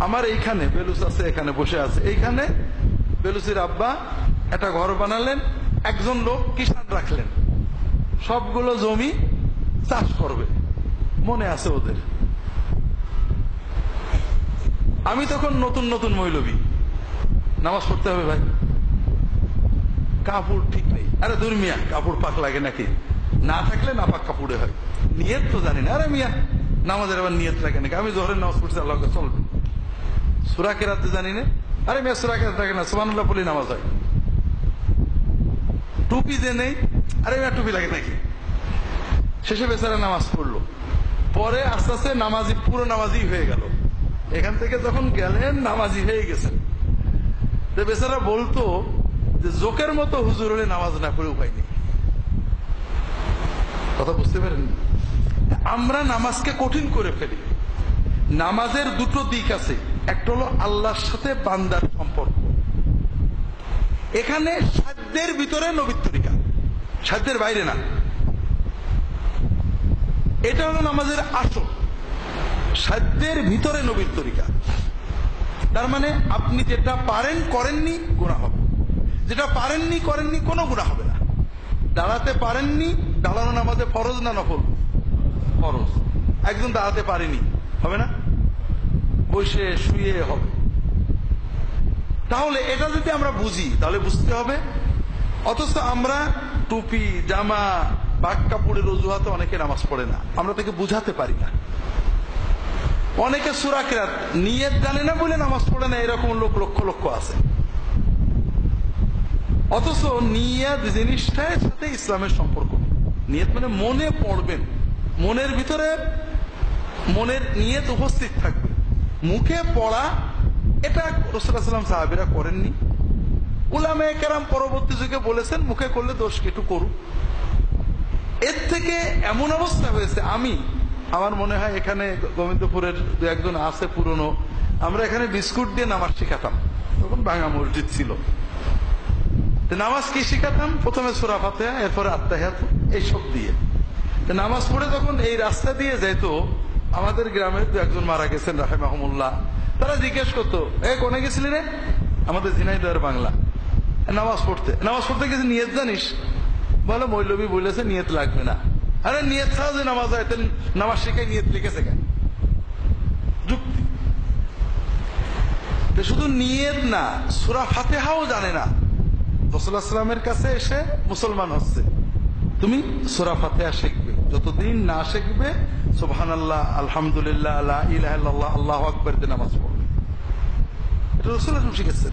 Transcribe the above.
আমার এইখানে বেলুস আছে, এখানে বসে আছে, এইখানে বেলুসির আব্বা একটা ঘর বানালেন, একজন লোক কিষান রাখলেন, সবগুলো জমি চাষ করবে, মনে আছে ওদের। আমি তখন নতুন নতুন মৌলবী, নামাজ পড়তে হবে ভাই, কাপড় ঠিক নেই। আরে দূর মিয়া, কাপড় পাক লাগে নাকি? না থাকলে না পাক কাপড়ে হয়, নিয়ত তো জানি না। আরে মিয়া, নামাজের আবার নিয়ত লাগে নাকি? আমি জোহরের নামাজ পড়ছি, আল্লাহ চলবে। সূরা কেরাতে জানি না। আরে মিয়া, সূরা কেরাত থাকে না, সুবহানাল্লাহ বলি নামাজ হয়। টুপি যে নেই, আরে মিয়া টুপি লাগে নাকি? শেষে বেচারা নামাজ পড়লো, পরে আস্তে আস্তে নামাজি, পুরো নামাজি হয়ে গেল। এখান থেকে যখন গেলেন নামাজি হয়ে গেছেন, বেচারা বলতো যে জোকের মতো হুজুর হলে নামাজ না পড়ে উপায় নেই। কথা বুঝতে পারেন? আমরা নামাজকে কঠিন করে ফেলি। নামাজের দুটো দিক আছে, একটা হলো আল্লাহর সাথে বান্দার সম্পর্ক। এখানে সাধ্যের ভিতরে নবীর তরিকা, সাধ্যের বাইরে না। এটা হলো নামাজের আসল, সাধ্যের ভিতরে নবীর তরিকা। তার মানে আপনি যেটা পারেন করেননি, গুনাহ হবে। যেটা পারেননি করেননি, কোনো গুনাহ হবে না। দাঁড়াতে পারেননি, দাঁড়ানো নামাজে ফরজ না নফল? ফরজ। একজন দাঁড়াতে পারেনি, হবে না? বসে শুয়ে হবে। তাহলে এটা যদি আমরা বুঝি, তাহলে বুঝতে হবে। অথচ আমরা টুপি, জামা, পাক কাপড়ের অজুহাতে অনেকে নামাজ পড়ে না, আমরা তাকে বুঝাতে পারি না। অনেকে সূরা কেরাত নিয়ত জানে না বলে নামাজ পড়ে না, এরকম লোক লক্ষ লক্ষ আছে। অথচ নিয়ত জিনিসটার সাথে ইসলামের সম্পর্ক। নিয়ত মানে মনে পড়বেন, মনের ভিতরে মনের নিয়ত উপস্থিত থাকবে। মুখে পড়া, এটা রাসূলুল্লাহ সাল্লাল্লাহু আলাইহি ওয়াসাল্লাম সাহাবীরা করেননি। উলামায়ে কেরাম পরবর্তী যুগে বলেছেন মুখে করলে দোষ, একটু করুক। এর থেকে এমন অবস্থা হয়েছে, আমার মনে হয় এখানে গোবিন্দপুরের দু একজন আছে পুরনো, আমরা এখানে বিস্কুট দিয়ে নামাজ শিখাতাম, তখন ভাঙা মসজিদ ছিল। নামাজ কি শিখাতাম? প্রথমে সূরা ফাতিহা, এরপরে আত্তাহিয়াত, এইসব দিয়ে নামাজ পড়ে যখন এই রাস্তা দিয়ে যেত, আমাদের গ্রামের দু একজন মারা গেছেন রাহিমাহুমুল্লাহ, তারা জিজ্ঞেস করতো, কোনে গেছিলি রে? আমাদের ঝিনাইদহের বাংলা। নামাজ পড়তে গেছি, নিয়ত জানিস? বলে মৌলবী বলেছে নিয়ত লাগবে না। আরে নিয়ত ছাড়া যে নামাজ হয়, নামাজ শিখাই নিয়ত লিখেছে কেন? যুক্তি। শুধু নিয়ত না, সূরা ফাতিহাও জানে না। রাসূলুল্লাহ সাল্লাল্লাহু আলাইহি ওয়াসাল্লামের কাছে এসে মুসলমান হচ্ছে, তুমি সূরা ফাতিহা শিখবে, যতদিন না শিখবে সুবহানাল্লাহ, আলহামদুলিল্লাহ, লা ইলাহা ইল্লাল্লাহ, আল্লাহু আকবার দিয়ে নামাজ পড়বে। এটা রাসূলুল্লাহ শিখেছেন।